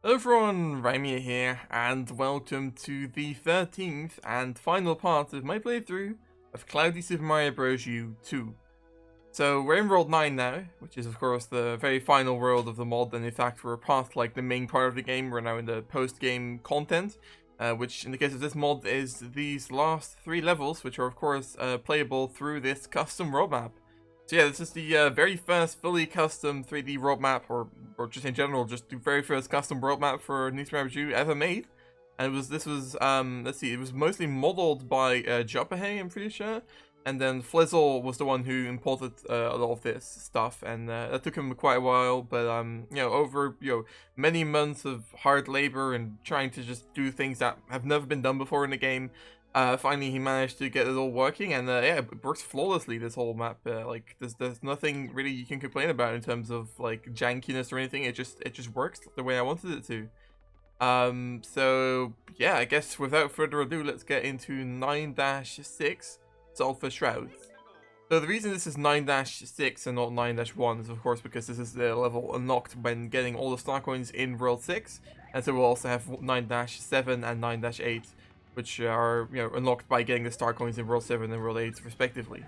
Hello everyone, Rimea here, and welcome to the 13th and final part of my playthrough of Cloudy Super Mario Bros. U 2. So we're in World 9 now, which is of course the very final world of the mod, and in fact we're past like the main part of the game. We're now in the post-game content, which in the case of this mod is these last 3 levels, which are of course playable through this custom world map. So yeah, this is the very first fully custom 3D world map, or just in general, just the very first custom world map for New Super Mario Bros. U ever made. And this was let's see, it was mostly modeled by Jopahey, I'm pretty sure. And then Flizzle was the one who imported a lot of this stuff, and that took him quite a while. But over many months of hard labor and trying to just do things that have never been done before in the game. Finally he managed to get it all working, and yeah, it works flawlessly, this whole map. Like there's nothing really you can complain about in terms of like jankiness or anything. It just works the way I wanted it to. So yeah, I guess without further ado, let's get into 9-6 Sulfur Shrouds. So the reason this is 9-6 and not 9-1 is of course because this is the level unlocked when getting all the star coins in World 6, and so we'll also have 9-7 and 9-8. Which are unlocked by getting the star coins in World 7 and World 8 respectively.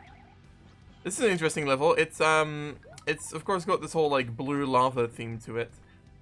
This is an interesting level. It's of course got this whole like blue lava theme to it.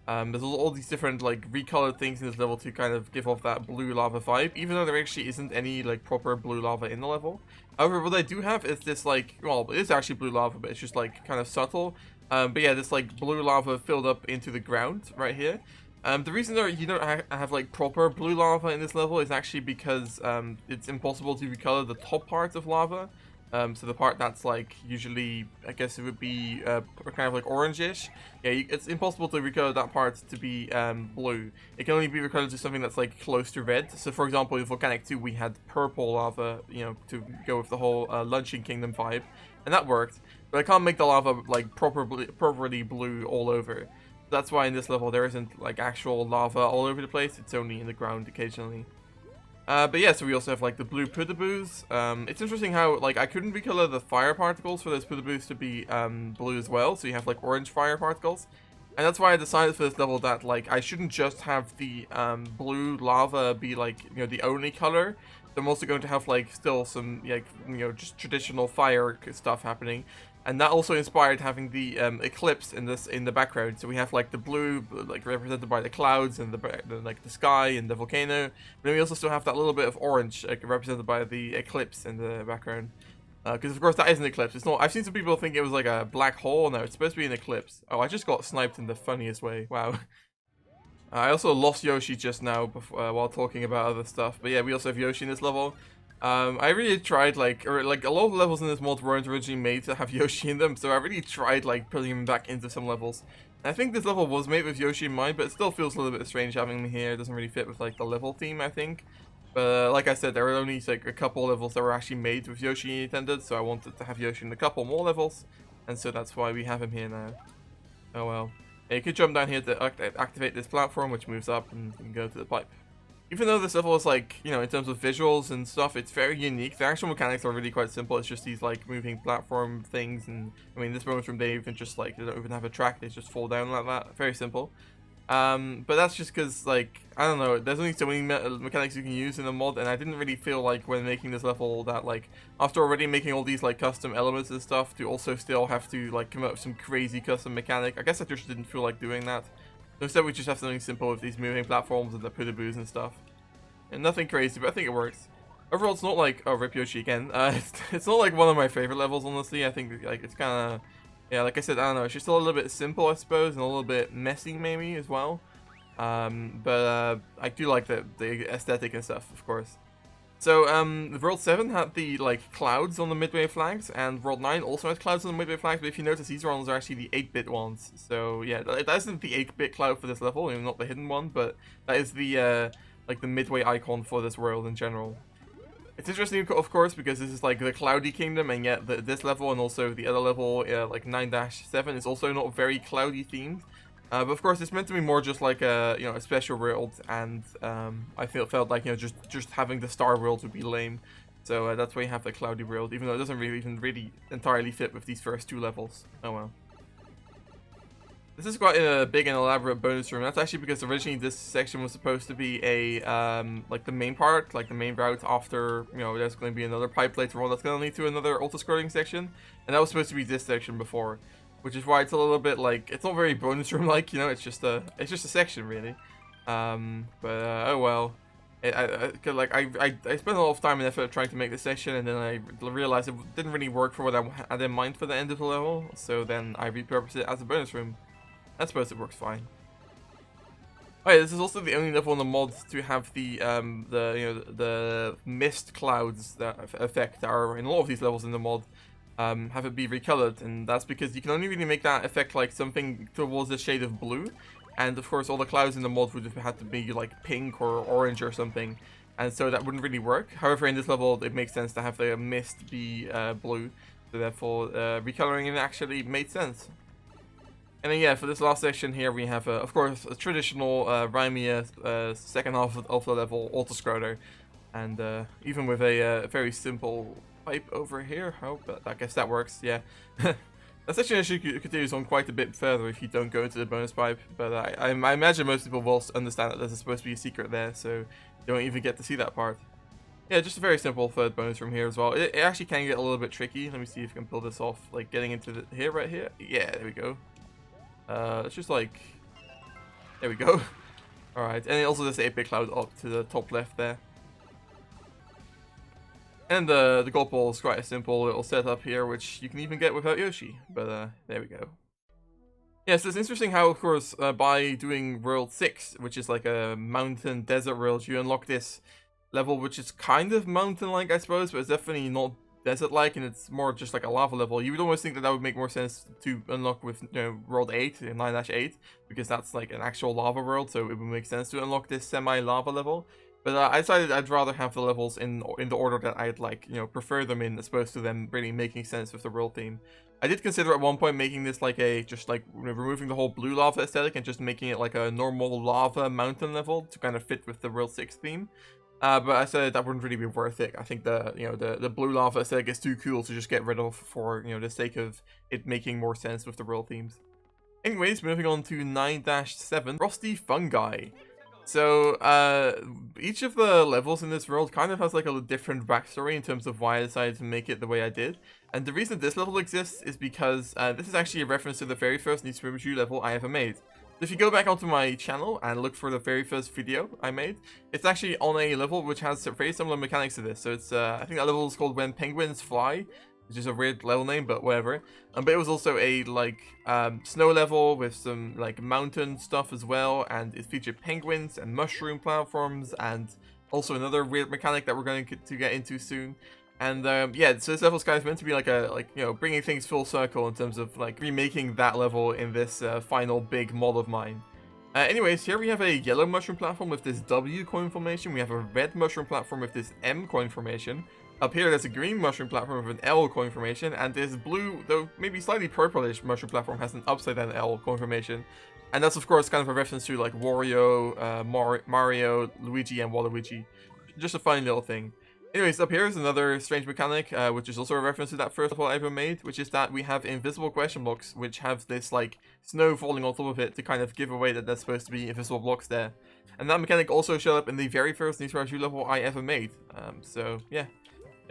There's all these different like recolored things in this level to kind of give off that blue lava vibe, even though there actually isn't any like proper blue lava in the level. However, what I do have is this like, well, it is actually blue lava, but it's just like kind of subtle. But yeah, this like blue lava filled up into the ground right here. The reason that you don't have like proper blue lava in this level is actually because it's impossible to recolor the top part of lava. So the part that's like usually, I guess it would be kind of like orangish. Yeah, it's impossible to recolor that part to be blue. It can only be recolored to something that's like close to red. So for example, in Volcanic 2 we had purple lava, to go with the whole Luncheon Kingdom vibe, and that worked. But I can't make the lava like properly blue all over. That's why in this level there isn't like actual lava all over the place. It's only in the ground occasionally. But yeah, so we also have like the blue Pudaboos. It's interesting how like I couldn't recolor the fire particles for those Pudaboos to be blue as well. So you have like orange fire particles, and that's why I decided for this level that like I shouldn't just have the blue lava be like the only color. I'm also going to have like still some like just traditional fire stuff happening. And that also inspired having the eclipse in the background. So we have like the blue, like represented by the clouds and like the sky and the volcano. But then we also still have that little bit of orange, like represented by the eclipse in the background. Because of course that is an eclipse. It's not. I've seen some people think it was like a black hole. No, it's supposed to be an eclipse. Oh, I just got sniped in the funniest way. Wow. I also lost Yoshi just now while talking about other stuff. But yeah, we also have Yoshi in this level. I really tried like a lot of levels in this mod weren't originally made to have Yoshi in them, so I really tried like putting him back into some levels. And I think this level was made with Yoshi in mind, but it still feels a little bit strange having him here. It doesn't really fit with like the level theme, I think. But like I said, there were only like a couple levels that were actually made with Yoshi intended, so I wanted to have Yoshi in a couple more levels, and so that's why we have him here now. Oh well. Yeah, you could jump down here to activate this platform, which moves up, and you can go to the pipe. Even though this level is like, in terms of visuals and stuff, it's very unique. The actual mechanics are really quite simple. It's just these like moving platform things, and I mean this bonus room they even just like, they don't even have a track, they just fall down like that. Very simple. But that's just because like, I don't know, there's only so many mechanics you can use in the mod, and I didn't really feel like when making this level that like, after already making all these like custom elements and stuff, to also still have to like come up with some crazy custom mechanic. I guess I just didn't feel like doing that. So instead we just have something simple with these moving platforms and the Pudaboos and stuff. And nothing crazy, but I think it works. Overall, it's not like, oh, Rip Yoshi again. It's not like one of my favorite levels, honestly. I think like it's kind of, yeah, like I said, I don't know. It's just a little bit simple, I suppose, and a little bit messy maybe as well. But I do like the aesthetic and stuff, of course. So World 7 had the like clouds on the midway flags, and World 9 also has clouds on the midway flags. But if you notice, these ones are actually the 8-bit ones. So yeah, that isn't the 8-bit cloud for this level, not the hidden one, but that is the like the midway icon for this world in general. It's interesting, of course, because this is like the cloudy kingdom, and yet this level and also the other level, like 9-7, is also not very cloudy themed. But of course, it's meant to be more just like a a special world, and I felt like just having the star world would be lame. So that's why you have the cloudy world, even though it doesn't really entirely fit with these first 2 levels. Oh well. This is quite a big and elaborate bonus room. That's actually because originally this section was supposed to be a like the main part, like the main route after, you know, there's going to be another pipe later on that's going to lead to another auto-scrolling section, and that was supposed to be this section before, which is why it's a little bit like, it's not very bonus room like, you know, it's just a section really. Oh well. I spent a lot of time and effort trying to make this section, and then I realized it didn't really work for what I had in mind for the end of the level, so then I repurposed it as a bonus room. I suppose it works fine. Oh yeah, this is also the only level in the mod to have the the mist clouds that effect that are in a lot of these levels in the mod. Have it be recolored, and that's because you can only really make that effect like something towards the shade of blue, and of course all the clouds in the mod would have had to be like pink or orange or something, and so that wouldn't really work. However, in this level it makes sense to have the mist be blue, so therefore recoloring it actually made sense. And then yeah, for this last section here we have of course a traditional Rimea second half of the level auto-scroller, and even with a very simple pipe over here. Oh, but I guess that works, yeah. That section actually continues on quite a bit further if you don't go into the bonus pipe, but I imagine most people will understand that there's supposed to be a secret there, so you don't even get to see that part. Yeah, just a very simple third bonus room here as well. It actually can get a little bit tricky. Let me see if I can pull this off, like getting into the right here. Yeah, there we go. It's just like, there we go. Alright, and also there's the 8-bit cloud up to the top left there. And the gold ball is quite a simple little setup here, which you can even get without Yoshi. But there we go. Yeah, so it's interesting how, of course, by doing World 6, which is like a mountain desert world, you unlock this level, which is kind of mountain-like, I suppose, but it's definitely not desert-like, and it's more just like a lava level. You would almost think that that would make more sense to unlock with, you know, World 8, 9-8, because that's like an actual lava world, so it would make sense to unlock this semi-lava level. But I decided I'd rather have the levels in the order that I'd like, you know, prefer them in, as opposed to them really making sense with the world theme. I did consider at one point making this like a, just like, you know, removing the whole blue lava aesthetic and just making it like a normal lava mountain level to kind of fit with the World 6 theme. But I said that wouldn't really be worth it. I think the blue lava aesthetic is too cool to just get rid of for, you know, the sake of it making more sense with the world themes. Anyways, moving on to 9-7, Frosty Fungi. So, each of the levels in this world kind of has like a different backstory in terms of why I decided to make it the way I did. And the reason this level exists is because this is actually a reference to the very first New Super Mario level I ever made. If you go back onto my channel and look for the very first video I made, it's actually on a level which has very similar mechanics to this. So it's, I think that level is called When Penguins Fly, which is a weird level name, but whatever. But it was also a, like, snow level with some, like, mountain stuff as well, and it featured penguins and mushroom platforms, and also another weird mechanic that we're going to get into soon. And, yeah, so this level's kind of meant to be like a, you know, bringing things full circle in terms of, like, remaking that level in this final big mod of mine. Anyways, here we have a yellow mushroom platform with this W coin formation. We have a red mushroom platform with this M coin formation. Up here, there's a green mushroom platform with an L coin formation, and this blue, though maybe slightly purplish mushroom platform has an upside down L coin formation. And that's, of course, kind of a reference to, like, Wario, Mario, Luigi, and Waluigi. Just a funny little thing. Anyways, up here is another strange mechanic, which is also a reference to that first level I ever made, which is that we have invisible question blocks, which have this, like, snow falling on top of it to kind of give away that there's supposed to be invisible blocks there. And that mechanic also showed up in the very first New Super Mario level I ever made. So, yeah.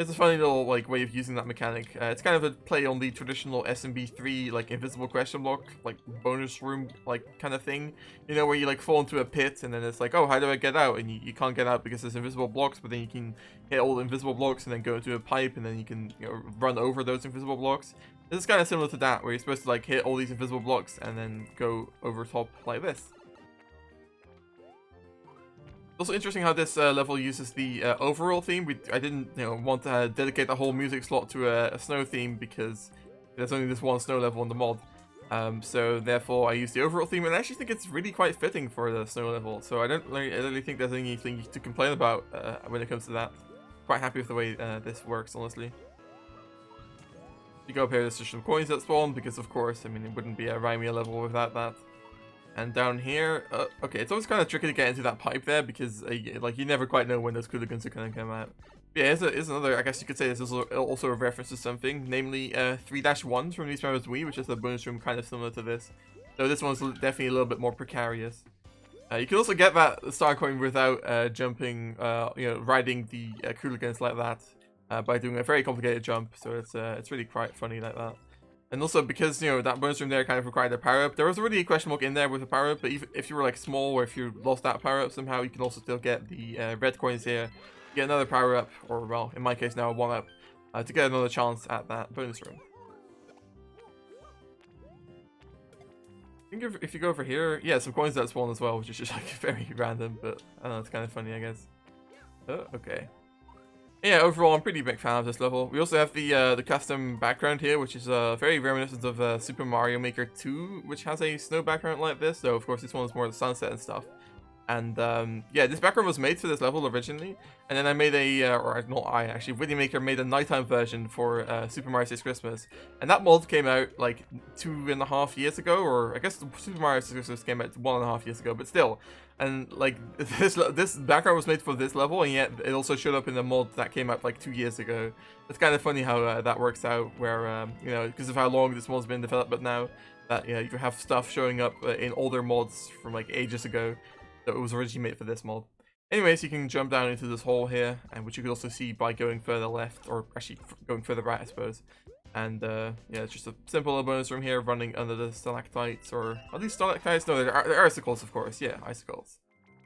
It's a funny little, like, way of using that mechanic. It's kind of a play on the traditional SMB3, like, invisible question block, like, bonus room, like, kind of thing. You know, where you, like, fall into a pit, and then it's like, oh, how do I get out? And you can't get out because there's invisible blocks, but then you can hit all the invisible blocks and then go into a pipe, and then you can, you know, run over those invisible blocks. This is kind of similar to that, where you're supposed to, like, hit all these invisible blocks and then go over top like this. Also interesting how this level uses the overall theme. I didn't, you know, want to dedicate the whole music slot to a snow theme because there's only this one snow level in the mod. So therefore I used the overall theme, and I actually think it's really quite fitting for the snow level. So I don't really think there's anything to complain about when it comes to that. Quite happy with the way this works, honestly. You go up here, there's just some coins that spawn because, of course, I mean, it wouldn't be a Rimea level without that. And down here, okay, it's always kind of tricky to get into that pipe there because, like, you never quite know when those cooligans are going to come out. But yeah, here's another, I guess you could say this is also a reference to something, namely 3-1 from New Super Mario Wii, which is a bonus room kind of similar to this. So this one's definitely a little bit more precarious. You can also get that star coin without jumping, riding the Cooligans like that by doing a very complicated jump. So it's really quite funny like that. And also because, that bonus room there kind of required a power-up, there was already a question mark in there with a power-up, but even if you were like small or if you lost that power-up somehow, you can also still get the red coins here, get another power-up, or well, in my case now a 1-up, to get another chance at that bonus room. I think if you go over here, yeah, some coins that spawn as well, which is just like very random, but I don't know, it's kind of funny, I guess. Oh, okay. Yeah, overall, I'm pretty big fan of this level. We also have the custom background here, which is very reminiscent of Super Mario Maker 2, which has a snow background like this. So, of course, this one is more the sunset and stuff. And yeah, this background was made for this level originally, and then I made Wii Maker made a nighttime version for Super Mario 6 Christmas, and that mod came out like 2.5 years ago, or I guess Super Mario 6 Christmas came out 1.5 years ago, but still. And like this background was made for this level, and yet it also showed up in the mod that came out like 2 years ago. It's kind of funny how that works out, where because of how long this mod's been developed, but now that you have stuff showing up in older mods from like ages ago. That it was originally made for this mod. Anyways, you can jump down into this hole here, and which you can also see by going further left, or actually going further right, I suppose. And yeah, it's just a simple little bonus room here, running under the stalactites, or are these stalactites? No, they're icicles, of course. Yeah, icicles.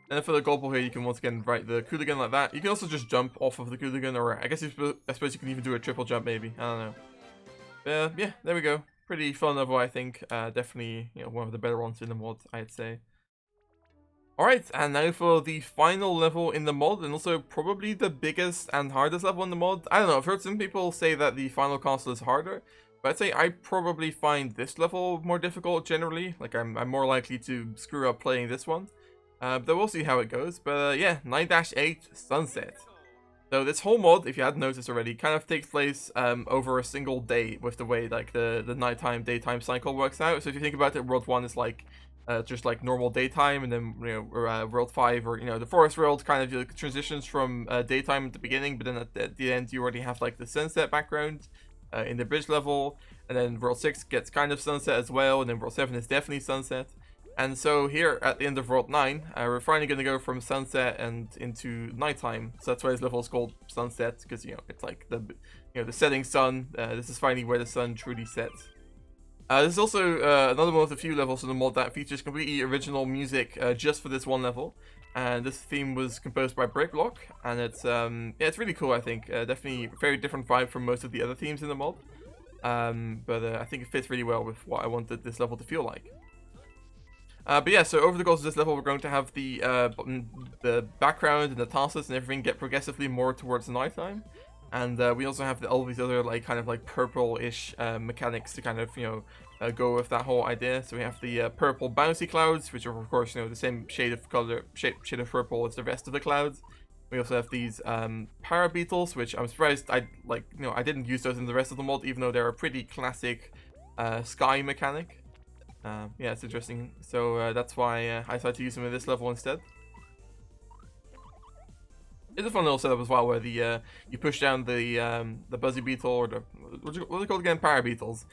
And then for the gold ball here, you can once again ride the Cooligan like that. You can also just jump off of the Cooligan, or I suppose you can even do a triple jump, maybe. I don't know. Yeah, there we go. Pretty fun level, I think. Definitely, one of the better ones in the mod, I'd say. Alright, and now for the final level in the mod, and also probably the biggest and hardest level in the mod. I don't know, I've heard some people say that the final castle is harder, but I'd say I probably find this level more difficult generally. Like, I'm more likely to screw up playing this one. But we'll see how it goes. But yeah, 9-8 Sunset. So this whole mod, if you hadn't noticed already, kind of takes place over a single day with the way like the nighttime daytime cycle works out. So if you think about it, World 1 is like just like normal daytime, and then World 5 or the Forest World kind of transitions from daytime at the beginning, but then at the end you already have like the sunset background in the bridge level, and then World 6 gets kind of sunset as well, and then World 7 is definitely sunset. And so here at the end of World 9, we're finally going to go from sunset and into nighttime. So that's why this level is called Sunset, because it's like the setting sun. This is finally where the sun truly sets. This is also another one of the few levels in the mod that features completely original music just for this one level. And this theme was composed by Brickblock, and it's it's really cool. I think definitely a very different vibe from most of the other themes in the mod. But I think it fits really well with what I wanted this level to feel like. But yeah, so over the course of this level, we're going to have the background and the tasks and everything get progressively more towards nighttime, and we also have all these other kind of purple-ish mechanics to kind of go with that whole idea. So we have the purple bouncy clouds, which are of course the same shade of color, shade of purple as the rest of the clouds. We also have these para beetles, which I'm surprised I didn't use those in the rest of the mod, even though they're a pretty classic sky mechanic. Yeah, it's interesting. So that's why I decided to use them in this level instead. It's a fun little setup as well, where you push down the buzzy beetle, or what are they called again? Para beetles,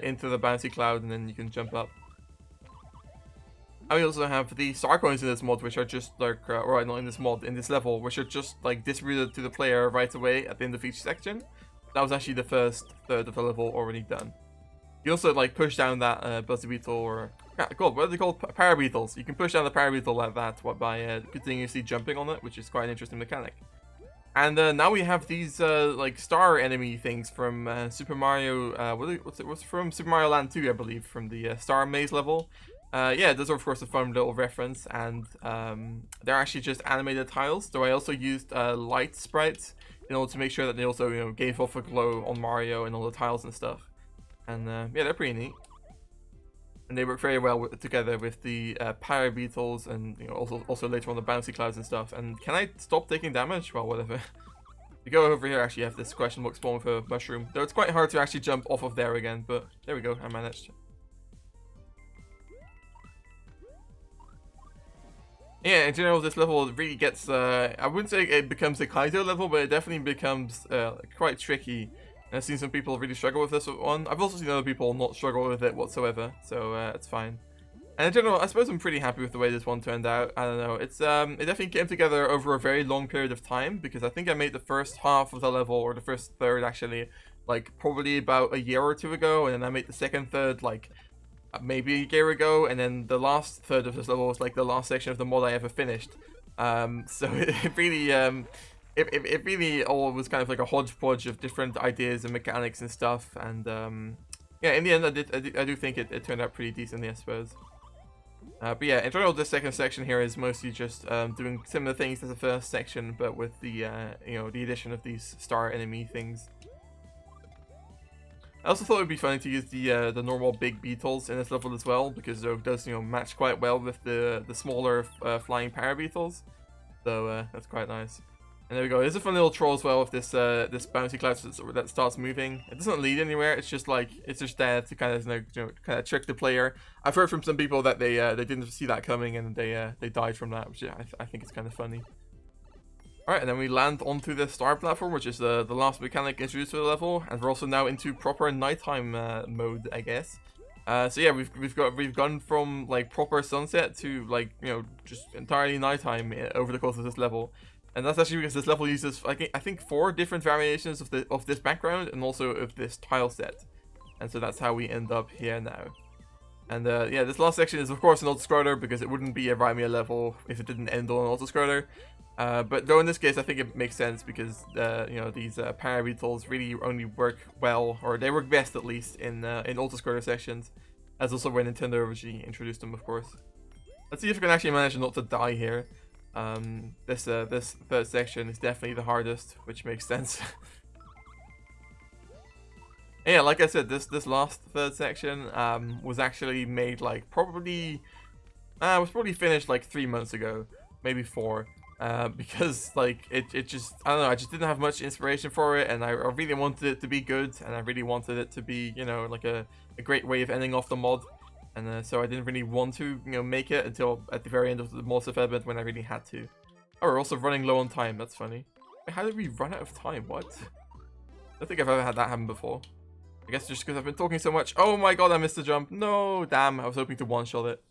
into the bouncy cloud, and then you can jump up. And we also have the star coins in this mod, which are just or not in this mod, in this level, which are just distributed to the player right away at the end of each section. That was actually the first third of the level already done. You also push down that buzzy beetle, or what are they called? Para beetles. You can push down the para beetle like that by continuously jumping on it, which is quite an interesting mechanic. And now we have these star enemy things from Super Mario. What's from Super Mario Land 2, I believe, from the Star Maze level. Yeah, those are of course a fun little reference, and they're actually just animated tiles. So I also used light sprites in order to make sure that they also gave off a glow on Mario and all the tiles and stuff. And yeah, they're pretty neat, and they work very well together with the para beetles, and also later on the bouncy clouds and stuff. And can I stop taking damage? Well, whatever. If you go over here, actually, you have this question mark spawn with a mushroom. Though it's quite hard to actually jump off of there again, but there we go, I managed. Yeah, in general, this level really gets, I wouldn't say it becomes a Kaizo level, but it definitely becomes quite tricky. And I've seen some people really struggle with this one. I've also seen other people not struggle with it whatsoever, so it's fine. And in general, I suppose I'm pretty happy with the way this one turned out. I don't know. It's it definitely came together over a very long period of time, because I think I made the first half of the level, or the first third actually, like probably about a year or two ago, and then I made the second third like maybe a year ago, and then the last third of this level was like the last section of the mod I ever finished. So it really it really all was kind of like a hodgepodge of different ideas and mechanics and stuff, and yeah, in the end I do think it turned out pretty decently, I suppose. But yeah, in general, this second section here is mostly just doing similar things as the first section, but with the you know, the addition of these star enemy things. I also thought it would be funny to use the normal big beetles in this level as well, because it does, you know, match quite well with the smaller flying para beetles. So that's quite nice. And there we go. There's a fun little troll as well with this this bouncy cloud that starts moving. It doesn't lead anywhere. It's just like, it's just there to kind of, you know, kind of trick the player. I've heard from some people that they didn't see that coming, and they died from that, which I think is kind of funny. Alright, and then we land onto the star platform, which is the last mechanic introduced to the level, and we're also now into proper nighttime mode, I guess. So yeah, we've gone from like proper sunset to, like, you know, just entirely nighttime over the course of this level. And that's actually because this level uses, I think 4 different variations of this background, and also of this tile set. And so that's how we end up here now. And yeah, this last section is of course an autoscroller, because it wouldn't be a Rimea level if it didn't end on an autoscroller. But though in this case I think it makes sense, because you know, these para beetles really only work well, or they work best at least, in autoscroller sections, as also when Nintendo originally introduced them, of course. Let's see if we can actually manage not to die here. This third section is definitely the hardest, which makes sense. Yeah, like I said, this last third section was actually made like probably was probably finished like 3 months ago, maybe 4. Because like it just, I don't know, I just didn't have much inspiration for it, and I really wanted it to be good, and I really wanted it to be, you know, like a great way of ending off the mod. And so I didn't really want to, you know, make it until at the very end of the mod development, when I really had to. Oh, we're also running low on time. That's funny. Wait, how did we run out of time? What? I don't think I've ever had that happen before. I guess just because I've been talking so much. Oh my god, I missed the jump. No, damn. I was hoping to one-shot it.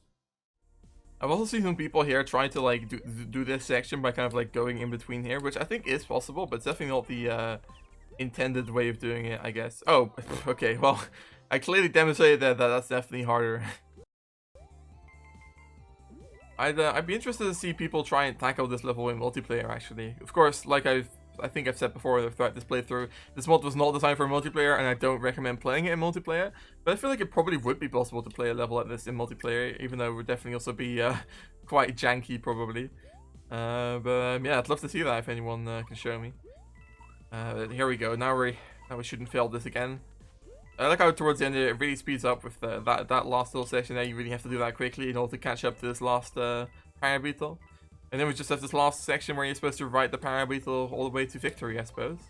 I've also seen some people here trying to like do this section by kind of like going in between here, which I think is possible, but it's definitely not the intended way of doing it, I guess. Oh, okay. Well, I clearly demonstrated that that's definitely harder. I'd be interested to see people try and tackle this level in multiplayer, actually. Of course, like I think I've said before throughout this playthrough, this mod was not designed for multiplayer, and I don't recommend playing it in multiplayer, but I feel like it probably would be possible to play a level like this in multiplayer, even though it would definitely also be quite janky, probably. Yeah, I'd love to see that if anyone can show me. Here we go. Now we shouldn't fail this again. I like how towards the end it really speeds up with that last little section there. You really have to do that quickly in order to catch up to this last para beetle. And then we just have this last section where you're supposed to ride the para beetle all the way to victory, I suppose.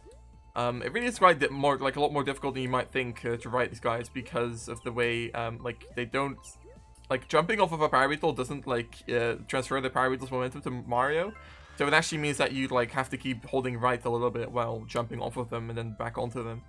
It really is quite more, like a lot more difficult than you might think to ride these guys, because of the way like they don't, like, jumping off of a para beetle doesn't like transfer the para beetle's momentum to Mario. So it actually means that you like have to keep holding right a little bit while jumping off of them and then back onto them.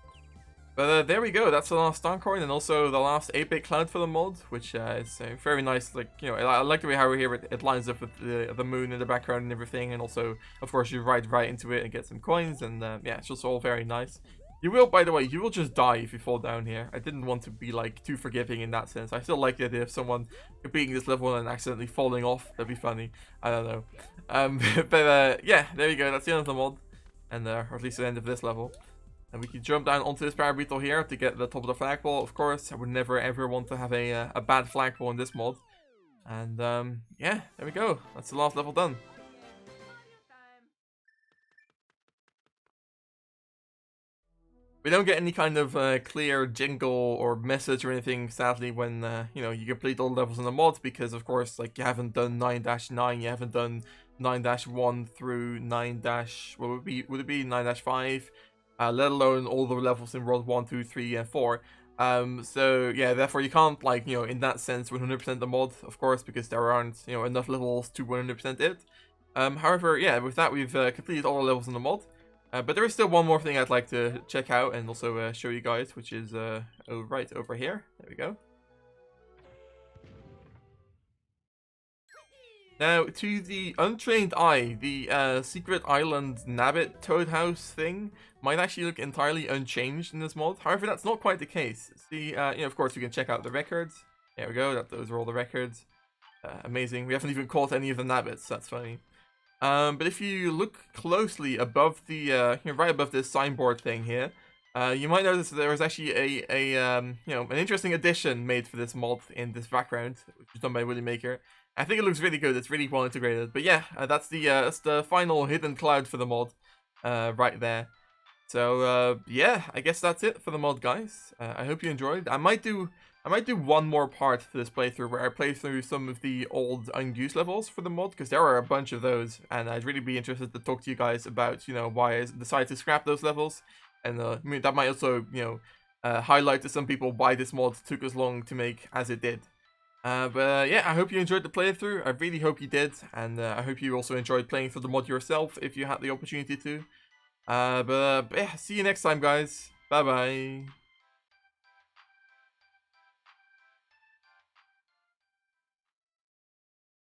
But there we go, that's the last star coin, and also the last 8-bit cloud for the mod, which is very nice. Like, you know, I like the way how here it lines up with the moon in the background and everything, and also, of course, you ride right into it and get some coins, and yeah, it's just all very nice. You will, by the way, you will just die if you fall down here. I didn't want to be, like, too forgiving in that sense. I still like the idea of someone completing this level and accidentally falling off. That'd be funny. I don't know. Yeah, there we go, that's the end of the mod, and or at least the end of this level. And we can jump down onto this para beetle here to get the top of the flagpole. Of course, I would never ever want to have a bad flagpole in this mod. And yeah, there we go. That's the last level done. We don't get any kind of clear jingle or message or anything, sadly, when you know, you complete all the levels in the mod, because of course, like, you haven't done 9-9, you haven't done 9-1 through 9- what would it be 9-5. Let alone all the levels in World 1, 2, 3, and 4. So yeah, therefore you can't, like, you know, in that sense 100% the mod, of course, because there aren't, you know, enough levels to 100% it. However, yeah, with that we've completed all the levels in the mod. But there is still one more thing I'd like to check out and also show you guys, which is right over here. There we go. Now, to the untrained eye, the secret island nabbit toad house thing might actually look entirely unchanged in this mod. However, that's not quite the case. See, of course, we can check out the records. There we go. Those are all the records. Amazing. We haven't even caught any of the nabbits. That's funny. But if you look closely above the, right above this signboard thing here, you might notice that there was actually an interesting addition made for this mod in this background, which was done by Willy Maker. I think it looks really good. It's really well integrated. But yeah, that's the final hidden cloud for the mod, right there. So yeah, I guess that's it for the mod, guys. I hope you enjoyed. I might do one more part to this playthrough where I play through some of the old unused levels for the mod, because there are a bunch of those, and I'd really be interested to talk to you guys about, why I decided to scrap those levels, and I mean, that might also, highlight to some people why this mod took as long to make as it did. But yeah, I hope you enjoyed the playthrough. I really hope you did, and I hope you also enjoyed playing through the mod yourself if you had the opportunity to. But yeah, see you next time, guys. Bye bye.